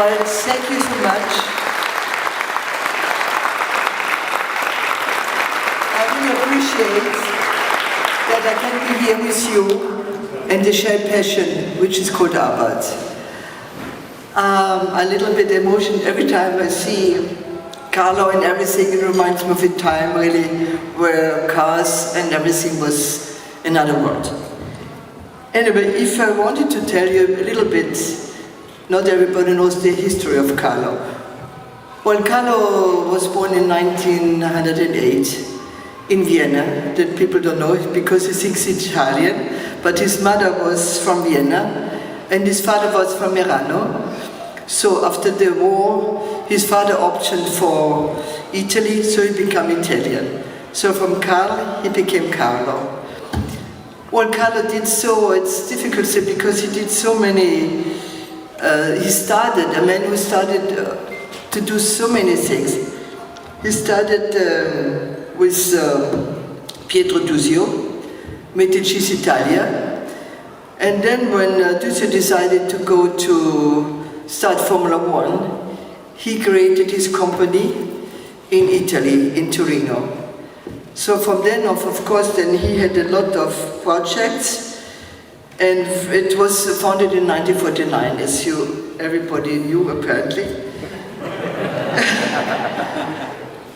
Well, thank you so much. I really appreciate that I can be here with you and the shared passion, which is called Abarth. A little bit emotion every time I see Carlo and everything. It reminds me of a time really where cars and everything was another world. Anyway, if I wanted to tell you a little bit, not everybody knows the history of Carlo. Well, Carlo was born in 1908 in Vienna. That people don't know it because he thinks he's Italian, but his mother was from Vienna and his father was from Merano. So after the war, his father opted for Italy, so he became Italian. So from Carl, he became Carlo. Well, Carlo did so, it's difficult to say because he did so many, he started, a man who started to do so many things. He started with Pietro Dusio, Medicis Italia, and then when Dusio decided to go to start Formula One, he created his company in Italy, in Torino. So from then on, of course, then he had a lot of projects, and it was founded in 1949, as everybody knew apparently.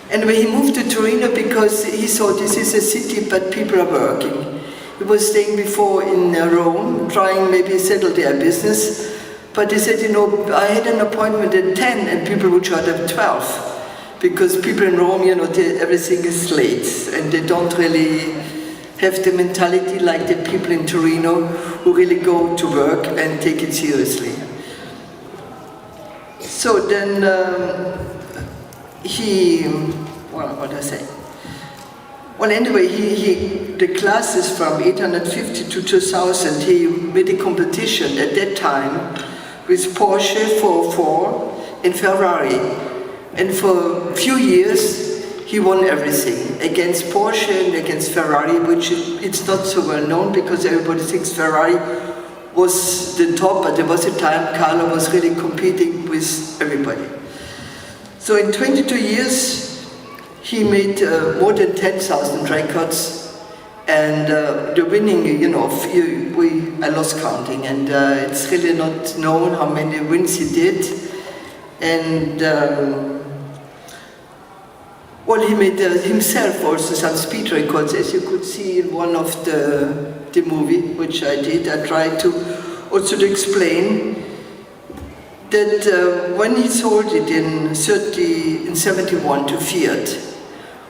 Anyway, he moved to Torino because he saw this is a city, but people are working. He was staying before in Rome, trying maybe settle their business, but he said, you know, I had an appointment at 10 and people would show up at 12. Because people in Rome, you know, everything is late and they don't really have the mentality like the people in Torino who really go to work and take it seriously. So then what do I say? Well, anyway, the classes from 850 to 2000, he made a competition at that time with Porsche 404 and Ferrari. And for a few years, he won everything, against Porsche and against Ferrari, which it's not so well known because everybody thinks Ferrari was the top, but there was a time Carlo was really competing with everybody. So in 22 years, he made more than 10,000 records, and the winning, you know, I lost counting, and it's really not known how many wins he did. And well, he made himself also some speed records, as you could see in one of the movie, which I did. I tried to also to explain that when he sold it in 71 to Fiat,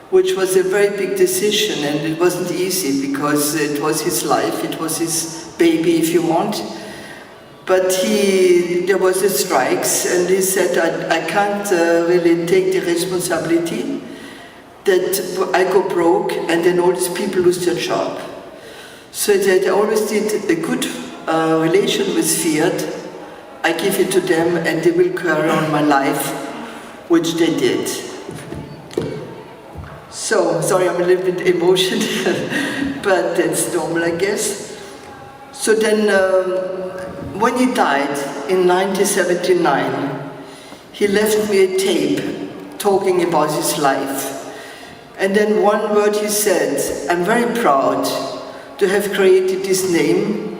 which was a very big decision, and it wasn't easy because it was his life, it was his baby, if you want. But there was strikes, and he said, I can't really take the responsibility that I go broke and then all these people lose their job. So that I always did a good relation with Fiat. I give it to them and they will carry on my life, which they did. So, sorry, I'm a little bit emotional, but that's normal, I guess. So then, when he died in 1979, he left me a tape talking about his life. And then one word he said, I'm very proud to have created this name,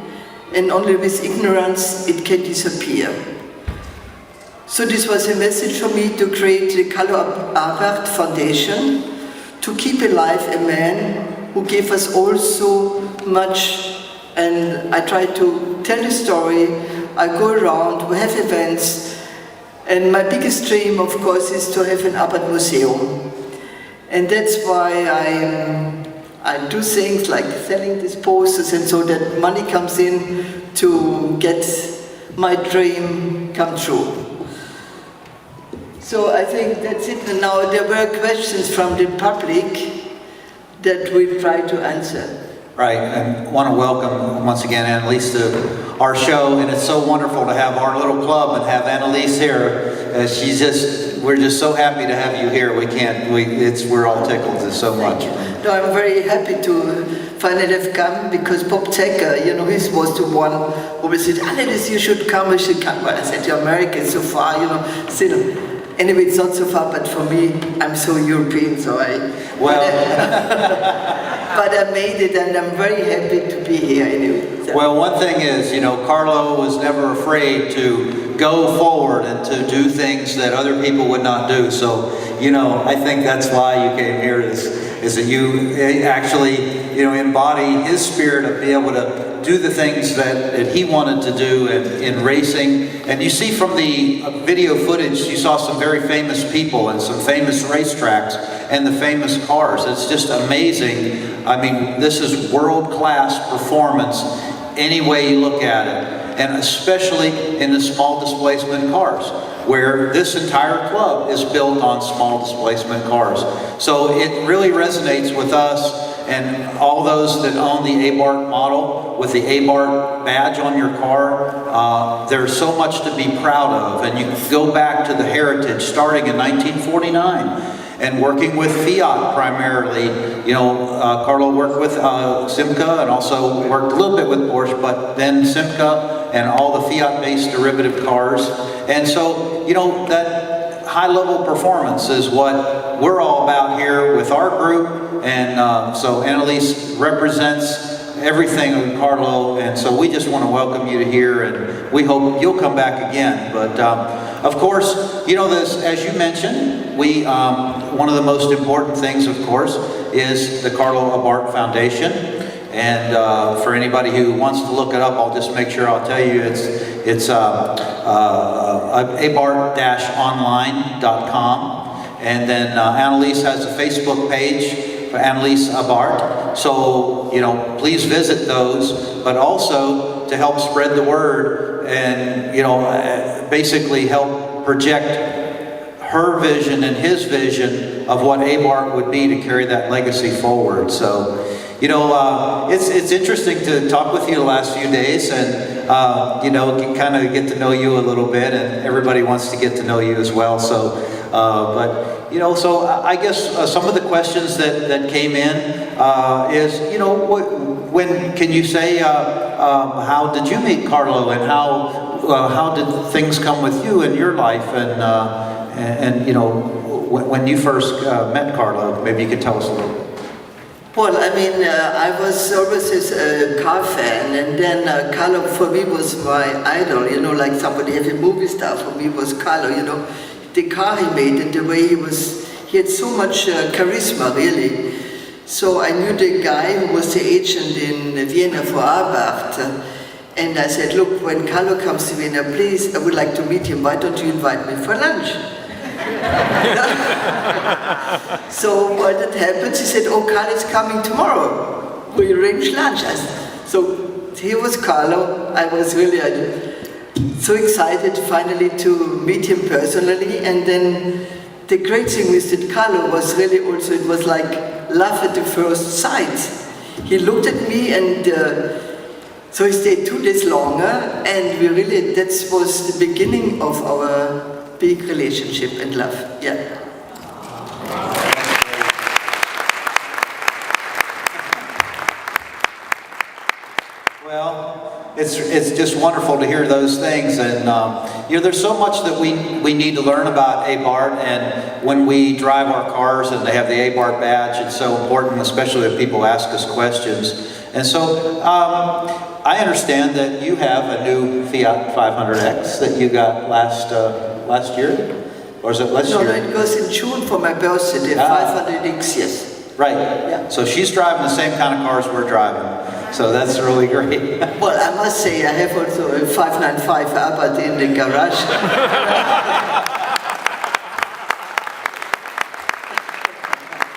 and only with ignorance it can disappear. So this was a message for me to create the Carlo Abarth Foundation, to keep alive a man who gave us all so much. And I try to tell the story, I go around, we have events, and my biggest dream, of course, is to have an Abarth museum. And that's why I do things like selling these posters, and so that money comes in to get my dream come true. So I think that's it. And now there were questions from the public that we'll try to answer. Right, and I want to welcome once again Annaliesa to our show, and it's so wonderful to have our little club and have Annaliesa here, as she's just we're just so happy to have you here. We're all tickled so much. No, I'm very happy to finally have come because Bob Tecker, he was the one who said, Annaliesa, you should come. Well, I said, America is so far, still. Anyway, it's not so far, but for me, I'm so European, so but I made it, and I'm very happy to be here anyway. So. Well, one thing is, Carlo was never afraid to go forward and to do things that other people would not do. So, I think that's why you came here, is that you actually, embody his spirit of being able to do the things that he wanted to do in racing. And you see from the video footage, you saw some very famous people and some famous racetracks and the famous cars. It's just amazing. I mean, this is world-class performance any way you look at it. And especially in the small displacement cars, where this entire club is built on small displacement cars. So it really resonates with us and all those that own the Abarth model with the Abarth badge on your car. There's so much to be proud of, and you can go back to the heritage starting in 1949 and working with Fiat primarily. Carlo worked with Simca and also worked a little bit with Porsche, but then Simca and all the Fiat-based derivative cars. And so, that high-level performance is what we're all about here with our group. And so Annaliesa represents everything with Carlo, and so we just want to welcome you to here, and we hope you'll come back again. But of course, this, as you mentioned, one of the most important things, of course, is the Carlo Abarth Foundation. And for anybody who wants to look it up, I'll just make sure I'll tell you it's abarth-online.com. And then Annaliesa has a Facebook page for Annaliesa Abarth. So, please visit those, but also to help spread the word and, basically help project her vision and his vision of what Abarth would be to carry that legacy forward. So, it's interesting to talk with you the last few days and, kind of get to know you a little bit, and everybody wants to get to know you as well. So, so I guess some of the questions that came in is, when can you say, how did you meet Carlo, and how did things come with you in your life, and when you first met Carlo? Maybe you could tell us a little. Well, I mean, I was always a car fan, and then Carlo for me was my idol, like somebody, every movie star for me was Carlo, the car he made and the way he had so much charisma, really. So I knew the guy who was the agent in Vienna for Abarth, and I said, look, when Carlo comes to Vienna, please, I would like to meet him. Why don't you invite me for lunch? So what had happened, he said, oh, Carlo is coming tomorrow. We arranged lunch. So here was Carlo. I was really so excited finally to meet him personally. And then the great thing with that Carlo was really also, it was like love at the first sight. He looked at me, and so he stayed 2 days longer, and that was the beginning of our big relationship and love. Yeah. Well, it's just wonderful to hear those things, and there's so much that we need to learn about Abarth, and when we drive our cars and they have the Abarth badge, it's so important, especially if people ask us questions. And so I understand that you have a new Fiat 500X that you got last year, or is it last year? No, it was in June for my birthday, 500X, yes. Right. Yeah. So she's driving the same kind of cars we're driving. So that's really great. Well, I must say, I have also a 595 Abarth in the garage.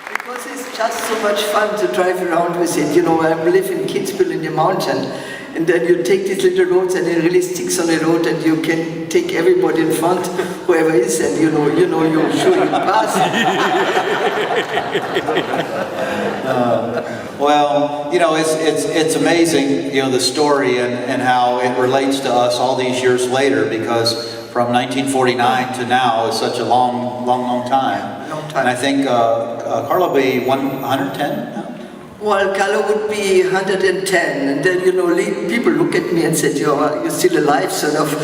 Because it's just so much fun to drive around with it. I live in Kitzbühel in the mountain, and then you take these little roads, and it really sticks on the road, and you can take everybody in front, whoever is, and you're sure you pass. Well, it's amazing, the story and how it relates to us all these years later, because from 1949 to now is such a long time. Long time. And I think Carlo will be 110 now? Well, Carlo would be 110, and then, people look at me and said, you're still alive, sort of.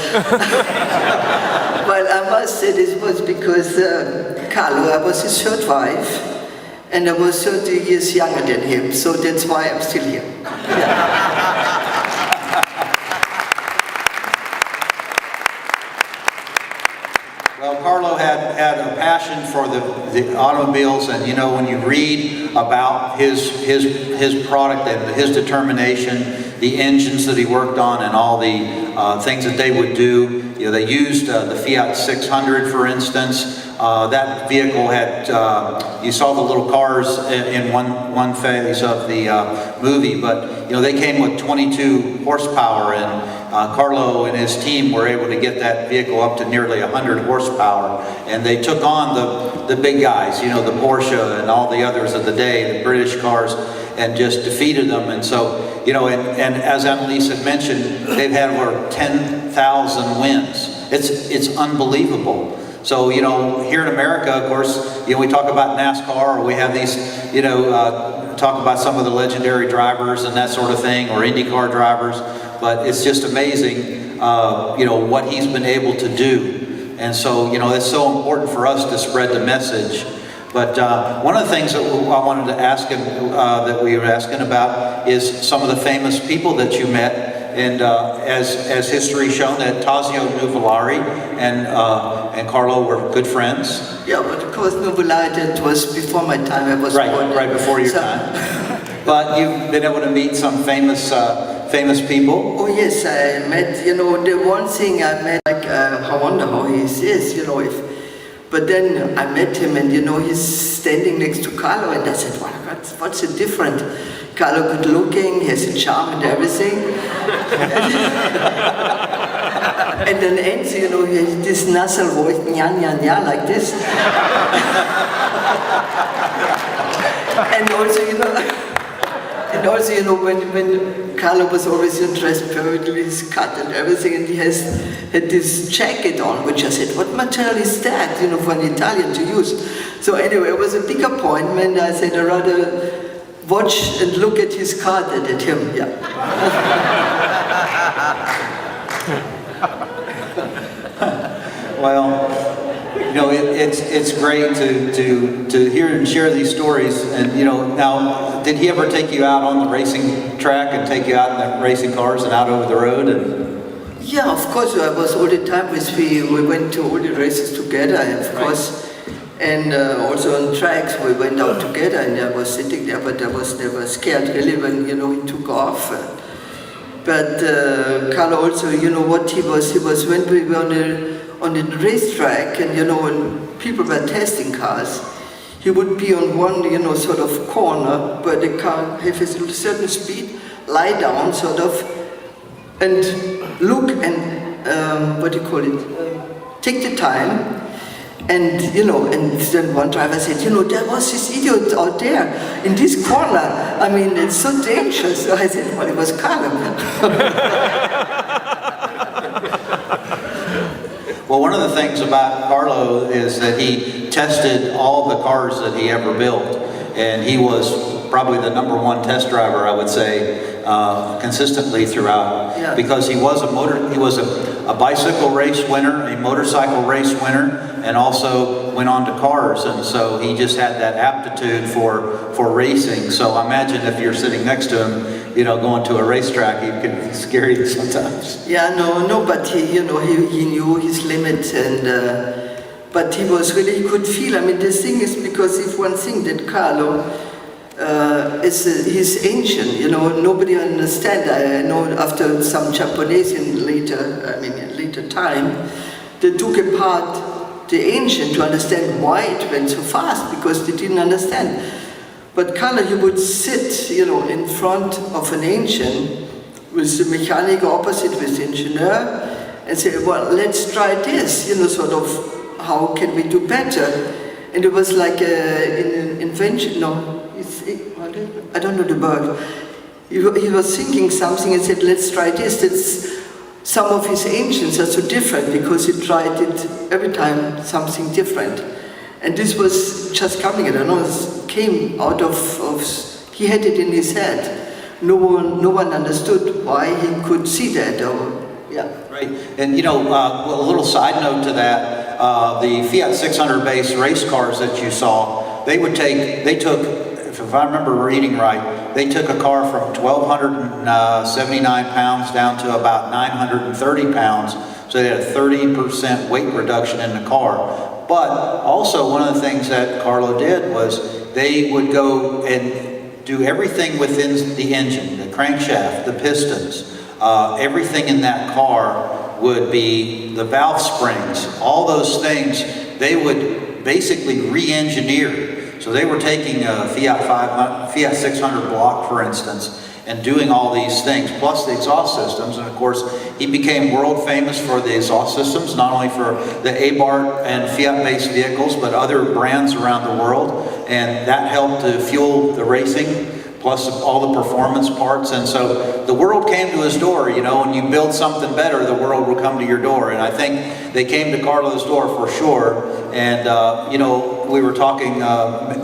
Well, I must say this was because Carlo, I was his third wife, and I was 30 years younger than him, so that's why I'm still here. Yeah. Well, Carlo had a passion for the automobiles, and when you read about his product and his determination, the engines that he worked on, and all the things that they would do. They used the Fiat 600, for instance. That vehicle had, you saw the little cars in one phase of the movie, but they came with 22 horsepower, and Carlo and his team were able to get that vehicle up to nearly 100 horsepower, and they took on the big guys, the Porsche and all the others of the day, the British cars, and just defeated them. And so, and as Annaliesa mentioned, they've had over 10,000 wins. It's unbelievable. So, here in America, of course, we talk about NASCAR, or we have these, talk about some of the legendary drivers and that sort of thing, or IndyCar drivers, but it's just amazing, what he's been able to do. And so, it's so important for us to spread the message. But one of the things that I wanted to ask him, that we were asking about, is some of the famous people that you met. And as history shown, that Tazio Nuvolari and Carlo were good friends. Yeah, but of course Nuvolari, that was before my time. I was born. Right before your time. But you've been able to meet some famous people. Oh yes, I met. The one thing I met, like, I wonder how he is. But then I met him, and he's standing next to Carlo, and I said, "Well, what's it different? Carlo good looking, he has a charm and everything." And then Enzo, he has this nasal voice, nya, nya, nya, like this. And also, when Carlo was always dressed perfectly, his cut and everything, and he had this jacket on, which I said, what material is that, for an Italian to use? So anyway, it was a big appointment. I said, I'd rather watch and look at his car than at him, yeah. Well, it's great to hear and share these stories. And now, did he ever take you out on the racing track and take you out in the racing cars and out over the road? Yeah, of course. I was all the time with me. We went to all the races together, of course. And also on tracks, we went out together, and I was sitting there, but I was never scared really when he took off. But Carlo also, what he was when we were on the racetrack, and when people were testing cars, he would be on one sort of corner where the car have a certain speed, lie down sort of, and look and take the time. And and then one driver said, there was this idiot out there in this corner. I mean, it's so dangerous. So I said, well, it was Carlo. Well, one of the things about Carlo is that he tested all the cars that he ever built, and he was probably the #1 test driver, I would say, consistently throughout, yeah. Because he was a bicycle race winner, a motorcycle race winner, and also went on to cars, and so he just had that aptitude for racing. So imagine if you're sitting next to him, going to a racetrack, he can scare you sometimes. Yeah, no, but he knew his limits, and but he was really, he could feel. I mean, the thing is, because if one thing that Carlo is his engine, nobody understand. I know after some Japanese in later time, they took apart the engine to understand why it went so fast, because they didn't understand. But Carlo, he would sit, in front of an engine with the mechanic opposite, with the engineer, and say, well, let's try this, sort of, how can we do better? And it was like an invention, I don't know the word. He was thinking something and said, let's try this. some of his engines are so different because he tried it every time something different. And this was just coming, I don't know, it came out of he had it in his head. No one understood why he could see that, or, yeah. Right, and you know, a little side note to that, the Fiat 600 base race cars that you saw, they took, if I remember reading right, they took a car from 1,279 pounds down to about 930 pounds, so they had a 30% weight reduction in the car. But also one of the things that Carlo did was they would go and do everything within the engine, the crankshaft, the pistons, everything in that car would be the valve springs, all those things, they would basically re-engineer. So they were taking a Fiat 600 block, for instance, and doing all these things, plus the exhaust systems. And of course, he became world famous for the exhaust systems, not only for the Abarth and Fiat-based vehicles, but other brands around the world. And that helped to fuel the racing, plus all the performance parts. And so the world came to his door. You know, when you build something better, the world will come to your door. And I think they came to Carlo's door for sure. And, you know, we were talking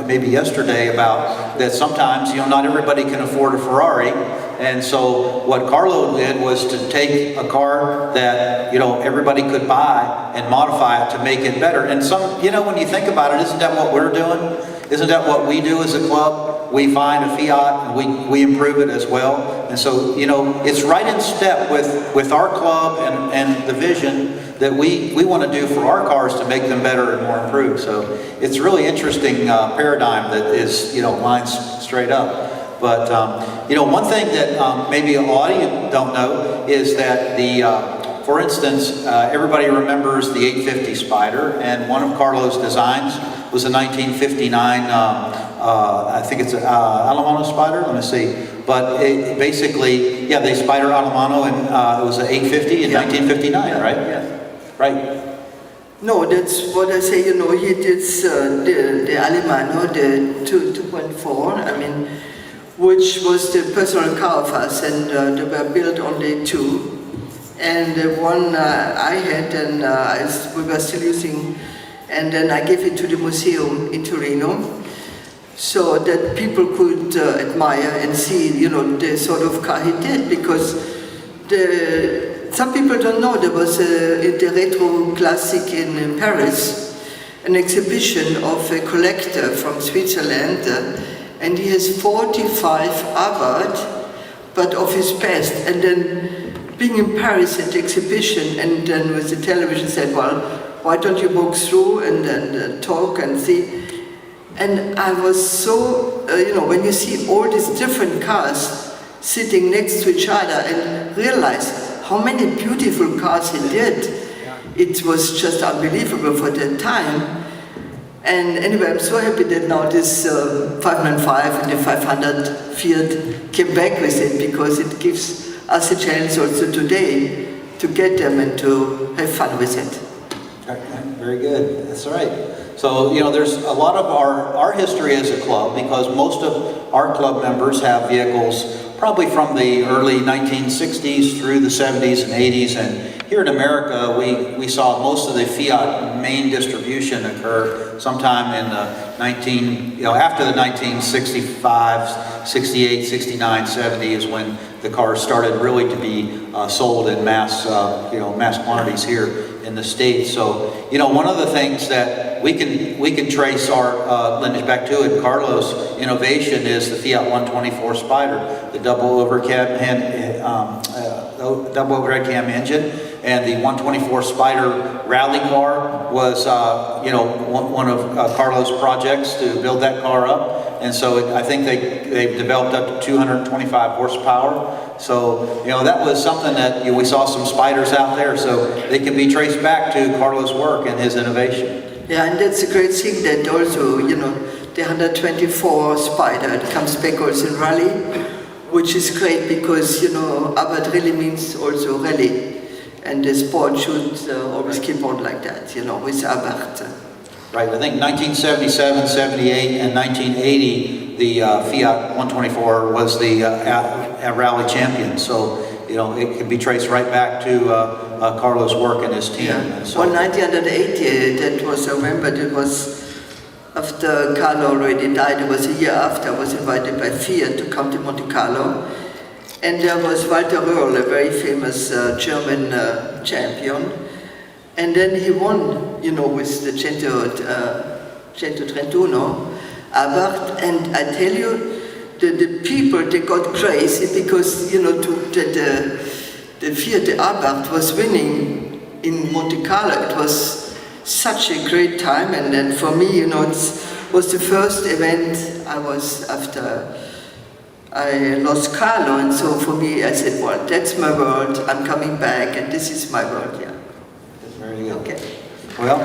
maybe yesterday about that sometimes, you know, not everybody can afford a Ferrari. And so what Carlo did was to take a car that, you know, everybody could buy and modify it to make it better. And some, you know, when you think about it, isn't that what we're doing? Isn't that what we do as a club? We find a Fiat and we improve it as well. And so, you know, it's right in step with our club and the vision that we want to do for our cars to make them better and more improved. So it's really interesting paradigm that is, you know, lines straight up. But, you know, one thing that maybe a lot of you don't know is that for instance, everybody remembers the 850 Spider, and one of Carlo's designs was a 1959, I think it's an Alemano Spider, let me see. But it basically, yeah, they Spider Alemano, and it was an 850 in 1959, right? Yeah. Right. No, that's what I say, you know, he did the Alemano, the 2.4, I mean, which was the personal car of us, and they were built only two. And the one I had, and we were still using, and then I gave it to the museum in Torino, so that people could admire and see, you know, the sort of car he did, because some people don't know there was the Retro Classic in Paris, an exhibition of a collector from Switzerland, and he has 45 Abarth, but of his best. And then being in Paris at the exhibition, and then with the television said, well, why don't you walk through and then talk and see? And I was so, you know, when you see all these different cars sitting next to each other and realize how many beautiful cars he did, it was just unbelievable for that time. And anyway, I'm so happy that now this 595 and the 500 Fiat came back with it, because it gives us a chance also today to get them and to have fun with it. Very good, that's right. So, you know, there's a lot of our history as a club, because most of our club members have vehicles probably from the early 1960s through the 70s and 80s, and here in America we saw most of the Fiat main distribution occur sometime in the after the 1965, 68, 69, 70 is when the cars started really to be sold in mass quantities here in the States. So, you know, one of the things that we can trace our lineage back to in Carlos' innovation is the Fiat 124 Spider, the double overhead cam engine, and the 124 Spider rally car was, one of Carlos' projects to build that car up. And so I think they've developed up to 225 horsepower. So, you know, that was something that we saw some Spiders out there, so they can be traced back to Carlos' work and his innovation. Yeah, and that's a great thing that also, you know, the 124 Spider comes back also in rally, which is great because, you know, Abarth really means also rally. And the sport should always keep on like that, you know, with Abarth. Right, I think 1977, 78, and 1980, the Fiat 124 was the rally champion. So, it can be traced right back to Carlo's work and his team. Yeah. And so, Well, 1980, that was, I remember, it was after Carlo already died. It was a year after. I was invited by Fiat to come to Monte Carlo. And there was Walter Röhrl, a very famous German champion. And then he won, with the 131 Abarth. And I tell you, the people, they got crazy because, the Fiat Abarth was winning in Monte Carlo. It was such a great time. And then for me, it was the first event I was after I lost Carlo. And so for me, I said, well, that's my world. I'm coming back, and this is my world, yeah. very good. Okay. Well,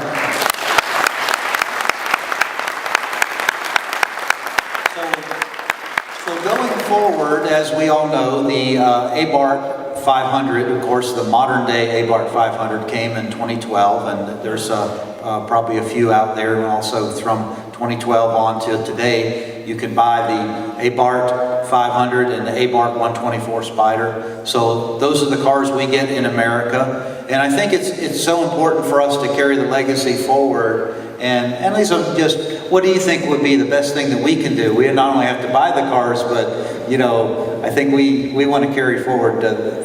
so going forward, as we all know, the Abarth 500, of course, the modern day Abarth 500 came in 2012, and there's probably a few out there, and also from 2012 on to today, you can buy the Abarth 500 and the Abarth 124 Spider. So those are the cars we get in America, and I think it's so important for us to carry the legacy forward. And Annaliesa, just what do you think would be the best thing that we can do? We not only have to buy the cars, but I think we want to carry forward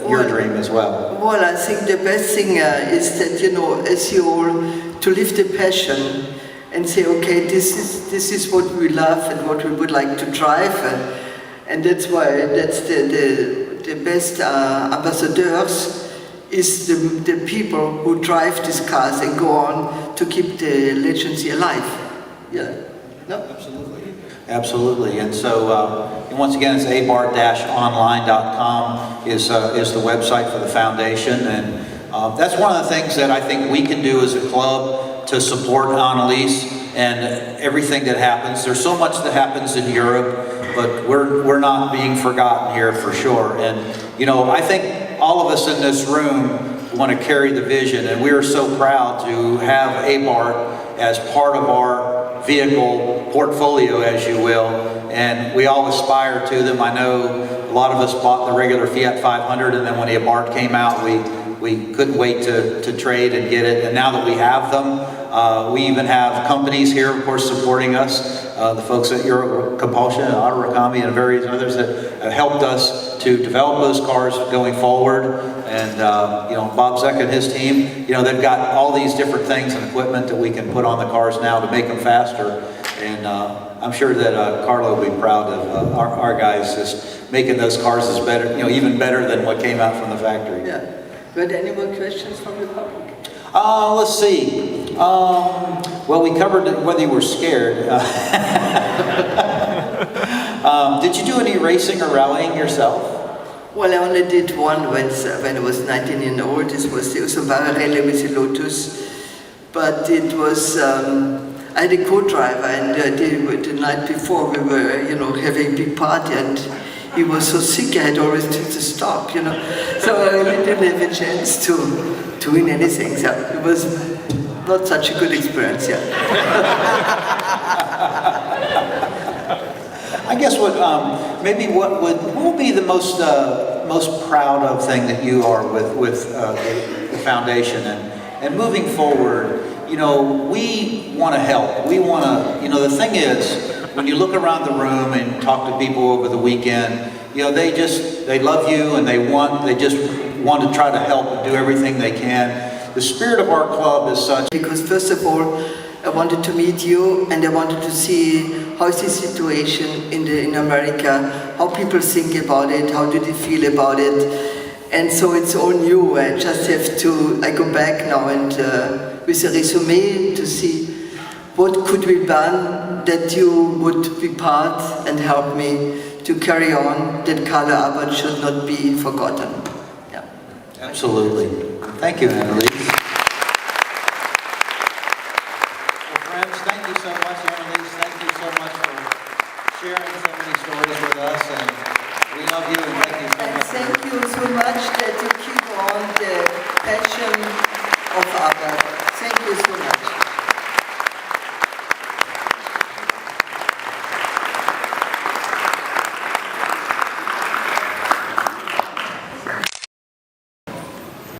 your dream as well. Well, I think the best thing is that as you all to live the passion and say, okay, this is what we love and what we would like to drive, and that's why that's the best ambassadors is the people who drive these cars and go on to keep the legacy alive. Yeah. No? Absolutely. Absolutely. And so, once again, it's abarth-online.com is the website for the foundation. And that's one of the things that I think we can do as a club to support Annaliesa and everything that happens. There's so much that happens in Europe, but we're not being forgotten here for sure. And, I think all of us in this room want to carry the vision, and we are so proud to have Abarth as part of our vehicle portfolio, as you will, and we all aspire to them. I know a lot of us bought the regular Fiat 500, and then when the Abarth came out, we couldn't wait to trade and get it, and now that we have them, we even have companies here, of course, supporting us, the folks at Euro Compulsion and Auto Recami and various others that have helped us to develop those cars going forward. And Bob Zeck and his team, they've got all these different things and equipment that we can put on the cars now to make them faster. And I'm sure that Carlo will be proud of our guys just making those cars as better, even better than what came out from the factory. Yeah. Were there any more questions from the public? Let's see. Well, we covered whether you were scared. Did you do any racing or rallying yourself? Well, I only did one when I was 19 years old. This was the Osambara Rally with the Lotus. But it was, I had a co-driver, and the night before we were, having a big party, and he was so sick I had always to stop, So I really didn't have a chance to win anything. So it was not such a good experience, yeah. I guess what will be the most proud of thing that you are with the foundation and moving forward. We want to help. We want to. The thing is, when you look around the room and talk to people over the weekend, they love you and they just want to try to help and do everything they can. The spirit of our club is such. Because first of all, I wanted to meet you, and I wanted to see how is the situation in America, how people think about it, how do they feel about it, and so it's all new. I just have to. I go back now and with a resume to see what could be done that you would be part and help me to carry on. That Carlo Abarth should not be forgotten. Yeah. Absolutely. Thank you, Annaliesa. Thank you so much, Annaliesa. Thank you so much for sharing so many stories with us, and we love you, and thank you so And much. thank you so much that you keep on the passion of Abarth. Thank you so much.